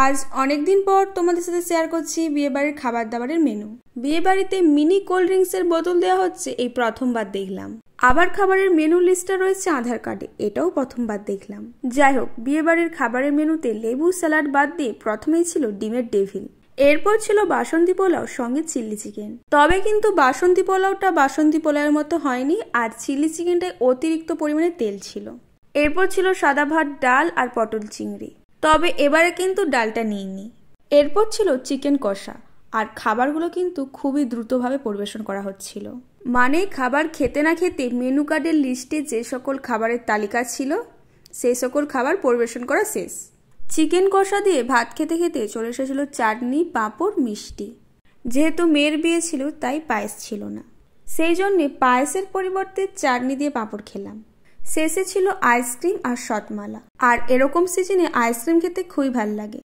আজ অনেক দিন পর তোমাদের সাথে শেয়ার করছি বিয়ে বাড়ির খাবার দাবারের মেনু। বিয়ে বাড়িতে মিনি কোল্ড ড্রিঙ্কসের বোতল দেওয়া হচ্ছে, এই প্রথমবার দেখলাম। আবার খাবারের মেনু লিস্টটা রয়েছে আধার কার্ডে, এটাও প্রথমবার দেখলাম। যাই হোক, বিয়ে বাড়ির খাবারের মেনুতে লেবু স্যালাড বাদ দিয়ে প্রথমেই ছিল ডিমের ডেভিল, এরপর ছিল বাসন্তী পোলাও সঙ্গে চিলি চিকেন। তবে কিন্তু বাসন্তী পোলাওটা বাসন্তী পোলাওয়ের মতো হয়নি, আর চিলি চিকেনটায় অতিরিক্ত পরিমাণে তেল ছিল। এরপর ছিল সাদা ভাত, ডাল আর পটল চিংড়ি, তবে এবারে কিন্তু ডালটা নিইনি। এরপর ছিল চিকেন কষা, আর খাবারগুলো কিন্তু খুবই দ্রুতভাবে পরিবেশন করা হচ্ছিল। মানে খাবার খেতে না খেতে মেনু কার্ডের লিস্টে যে সকল খাবারের তালিকা ছিল সেই সকল খাবার পরিবেশন করা শেষ। চিকেন কষা দিয়ে ভাত খেতে খেতে চলে এসেছিল চাটনি, পাঁপড়, মিষ্টি। যেহেতু মেয়ের বিয়ে ছিল তাই পায়েস ছিল না, সেই জন্যে পায়েসের পরিবর্তে চাটনি দিয়ে পাঁপড় খেলাম। শেষে ছিল আইসক্রিম আর শতমালা, আর এরকম সিজনে আইসক্রিম খেতে খুবই ভালো লাগে।